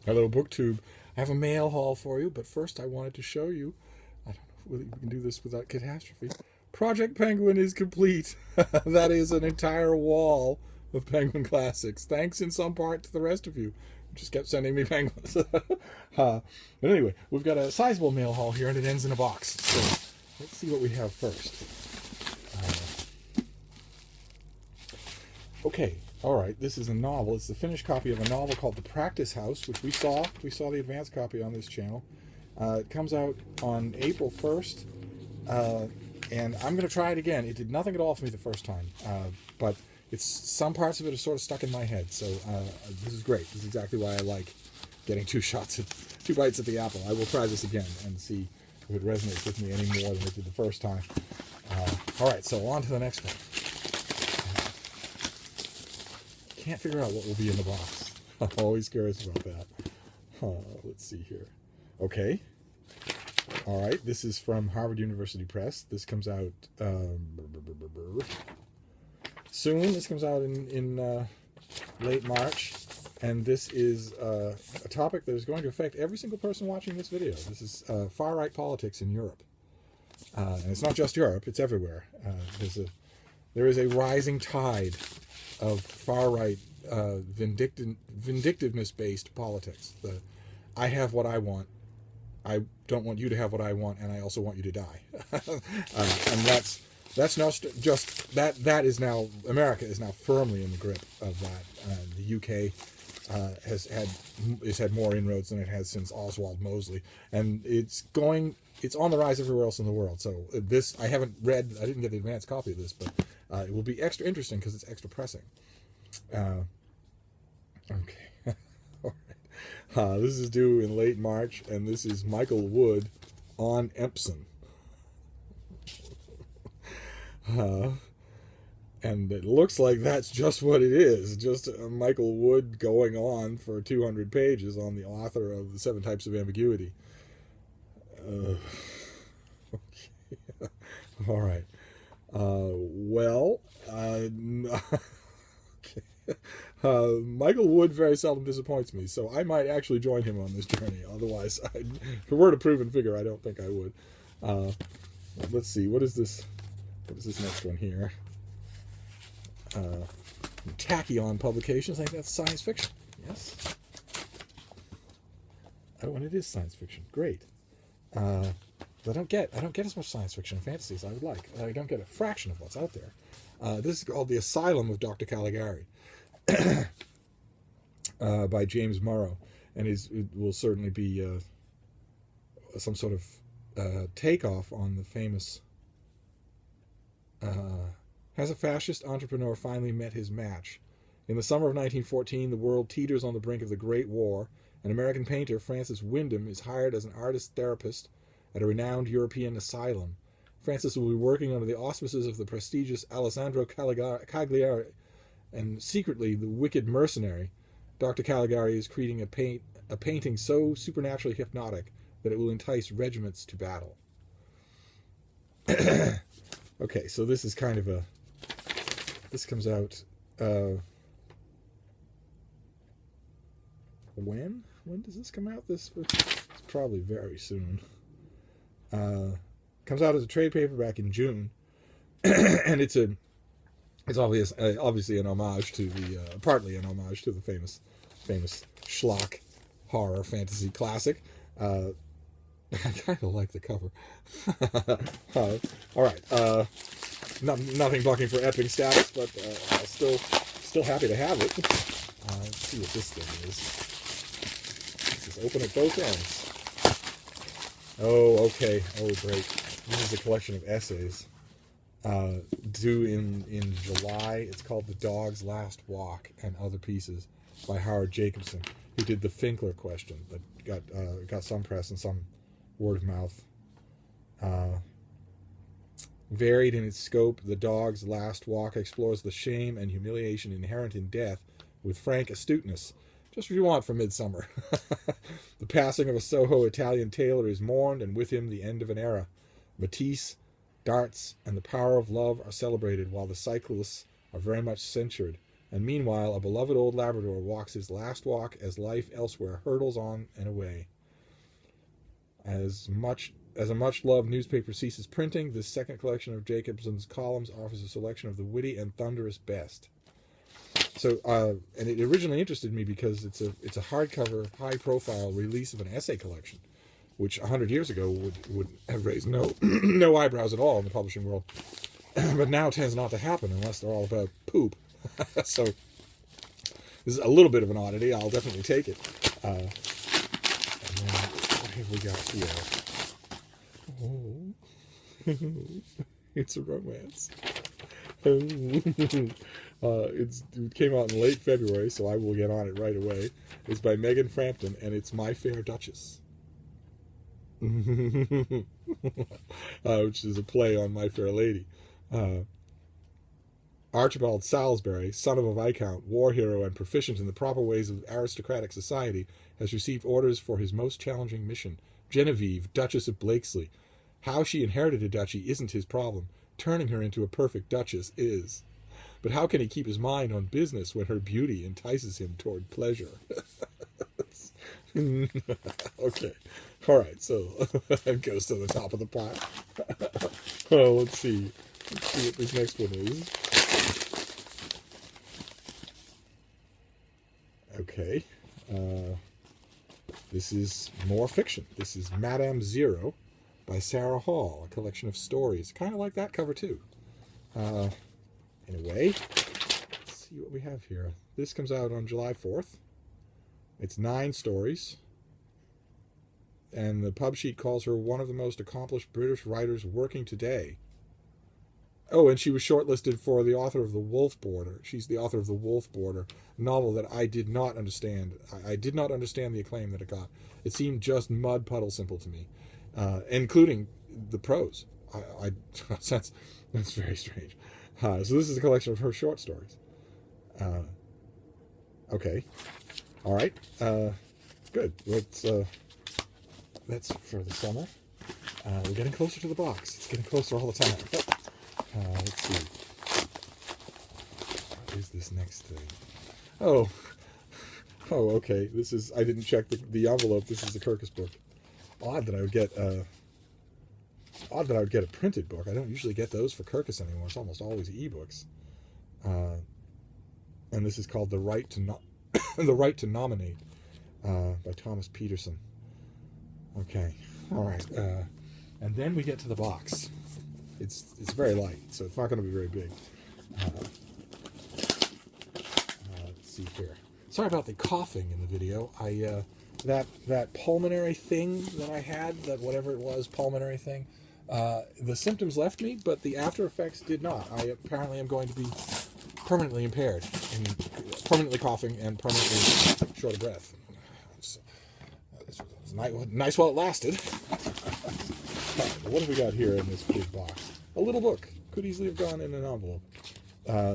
Hello, BookTube. I have a mail haul for you, but first I wanted to show you. I don't know if we can do this without catastrophe. Project Penguin is complete. That is an entire wall of Penguin classics. Thanks in some part to the rest of you who just kept sending me penguins. But anyway, we've got a sizable mail haul here, and it ends in a box. So let's see what we have first. Okay, all right. This is a novel. It's the finished copy of a novel called The Practice House, which we saw. We saw the advanced copy on this channel. It comes out on April 1st, and I'm going to try it again. It did nothing at all for me the first time, but some parts of it are sort of stuck in my head. So this is great. This is exactly why I like getting two bites at the apple. I will try this again and see if it resonates with me any more than it did the first time. All right, so on to the next one. Can't figure out what will be in the box. I'm always curious about that. Let's see here. Okay. All right. This is from Harvard University Press. This comes out soon. This comes out in late March. And this is a topic that is going to affect every single person watching this video. This is far-right politics in Europe. And it's not just Europe. It's everywhere. There is a rising tide of far-right vindictiveness-based politics. I have what I want. I don't want you to have what I want, and I also want you to die. And that's not just that is now, America is now firmly in the grip of that. The UK has had more inroads than it has since Oswald Mosley, and it's on the rise everywhere else in the world. So this I didn't get the advanced copy of this, but it will be extra interesting because it's extra pressing. Okay. All right. This is due in late March, and this is Michael Wood on Empson. And it looks like that's just what it is. Just Michael Wood going on for 200 pages on the author of The Seven Types of Ambiguity. Okay. All right. Okay. Michael Wood very seldom disappoints me, so I might actually join him on this journey. Otherwise, if it were a proven figure, I don't think I would. Let's see. What is this? What is this next one here? Tachyon Publications. I think that's science fiction. Yes. Oh, and it is science fiction. Great. I don't get as much science fiction and fantasy as I would like. I don't get a fraction of what's out there. This is called The Asylum of Dr. Caligari by James Morrow, and it will certainly be some sort of takeoff on the famous has a fascist entrepreneur finally met his match? In the summer of 1914, the world teeters on the brink of the Great War. An American painter, Francis Wyndham, is hired as an artist therapist at a renowned European asylum. Francis will be working under the auspices of the prestigious Alessandro Cagliari, and secretly the wicked mercenary. Dr. Caligari is creating a painting so supernaturally hypnotic that it will entice regiments to battle. Okay, so this is kind of this comes out, when does this come out? It's probably very soon. Comes out as a trade paperback in June, and it's obviously an homage to partly an homage to the famous schlock horror fantasy classic. I kind of like the cover. All right. Nothing bucking for Epping status, but still happy to have it. Let's see what this thing is. This is open at both ends. Oh, okay. Oh, great. This is a collection of essays due in July. It's called The Dog's Last Walk and Other Pieces by Howard Jacobson, who did the Finkler question that got some press and some word of mouth. Varied in its scope, The Dog's Last Walk explores the shame and humiliation inherent in death with frank astuteness. Just what you want from Midsummer. The passing of a Soho Italian tailor is mourned, and with him the end of an era. Matisse, darts, and the power of love are celebrated, while the cyclists are very much censured. And meanwhile, a beloved old Labrador walks his last walk as life elsewhere hurtles on and away. As a much-loved newspaper ceases printing, this second collection of Jacobson's columns offers a selection of the witty and thunderous best. So, and it originally interested me because it's a hardcover, high-profile release of an essay collection, which 100 years ago would have raised no no eyebrows at all in the publishing world, but now tends not to happen unless they're all about poop. So this is a little bit of an oddity. I'll definitely take it. And then what have we got here? Oh, it's a romance. It came out in late February, so I will get on it right away. It's by Megan Frampton, and it's My Fair Duchess. Which is a play on My Fair Lady. Archibald Salisbury, son of a viscount, war hero, and proficient in the proper ways of aristocratic society, has received orders for his most challenging mission. Genevieve, Duchess of Blakesley. How she inherited a duchy isn't his problem. Turning her into a perfect duchess is. But how can he keep his mind on business when her beauty entices him toward pleasure? Okay. All right, so that goes to the top of the pile. Oh, let's see. Let's see what this next one is. Okay. This is more fiction. This is Madame Zero by Sarah Hall, a collection of stories. Kind of like that cover, too. Anyway, let's see what we have here. This comes out on July 4th. It's 9 stories. And the pub sheet calls her one of the most accomplished British writers working today. Oh, and she was shortlisted for the author of The Wolf Boarder. She's the author of The Wolf Boarder, a novel that I did not understand. I did not understand the acclaim that it got. It seemed just mud puddle simple to me, including the prose. That's very strange. So this is a collection of her short stories. Okay. All right. Good. That's for the summer. We're getting closer to the box. It's getting closer all the time. Let's see. What is this next thing? Oh, okay. This is, I didn't check the envelope. This is a Kirkus book. Odd that I would get a printed book. I don't usually get those for Kirkus anymore. It's almost always ebooks. And this is called The Right to Nominate by Thomas Peterson. Okay. All right. And then we get to the box. It's very light, so it's not going to be very big. Let's see here. Sorry about the coughing in the video. That pulmonary thing that I had, that whatever it was, pulmonary thing, the symptoms left me, but the after effects did not. I apparently am going to be permanently impaired, and permanently coughing, and permanently short of breath. So, this was nice while it lasted. What have we got here in this big box? A little book. Could easily have gone in an envelope.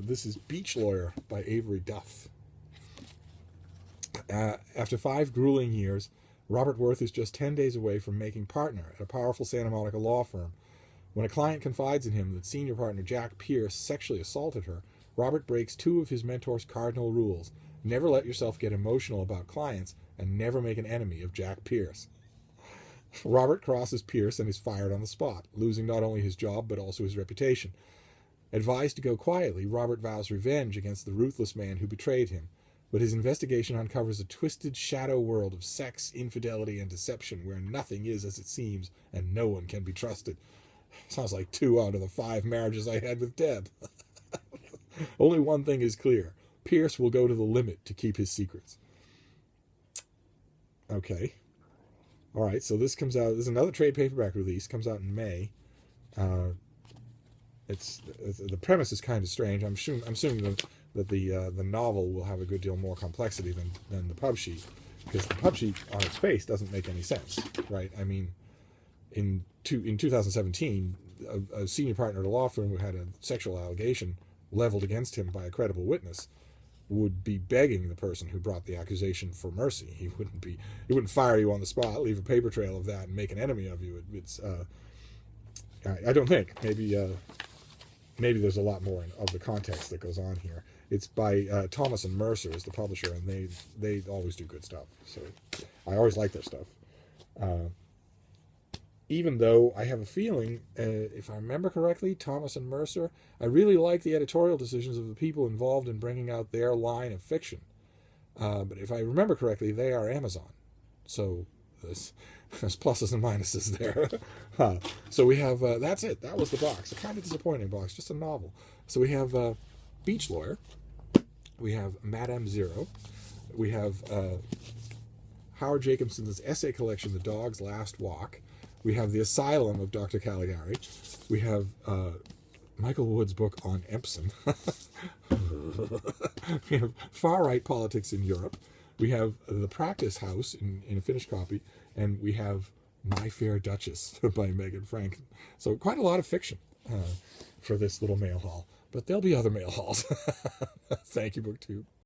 This is Beach Lawyer by Avery Duff. After 5 grueling years, Robert Worth is just 10 days away from making partner at a powerful Santa Monica law firm. When a client confides in him that senior partner Jack Pierce sexually assaulted her, Robert breaks 2 of his mentor's cardinal rules. Never let yourself get emotional about clients, and never make an enemy of Jack Pierce. Robert crosses Pierce and is fired on the spot, losing not only his job but also his reputation. Advised to go quietly, Robert vows revenge against the ruthless man who betrayed him, but his investigation uncovers a twisted shadow world of sex, infidelity, and deception where nothing is as it seems and no one can be trusted. Sounds like 2 out of the 5 marriages I had with Deb. Only one thing is clear. Pierce will go to the limit to keep his secrets. Okay. All right, so this comes out. This is another trade paperback release. Comes out in May. The premise is kind of strange. I'm assuming that the novel will have a good deal more complexity than the pub sheet, because the pub sheet on its face doesn't make any sense, right? I mean, in 2017, a senior partner at a law firm who had a sexual allegation leveled against him by a credible witness would be begging the person who brought the accusation for mercy. He wouldn't fire you on the spot, leave a paper trail of that, and make an enemy of you. I don't think. Maybe there's a lot more of the context that goes on here. It's by Thomas and Mercer is the publisher, and they always do good stuff. So I always like their stuff. Even though I have a feeling, if I remember correctly, Thomas and Mercer, I really like the editorial decisions of the people involved in bringing out their line of fiction. But if I remember correctly, they are Amazon. So there's pluses and minuses there. So we have, that's it. That was the box. A kind of disappointing box, just a novel. So we have Beach Lawyer. We have Madame Zero. We have Howard Jacobson's essay collection, The Dog's Last Walk. We have The Asylum of Dr. Caligari. We have Michael Wood's book on Empson. We have Far-Right Politics in Europe. We have The Practice House in a finished copy. And we have My Fair Duchess by Megan Frank. So quite a lot of fiction for this little mail haul. But there'll be other mail hauls. Thank you, BookTube.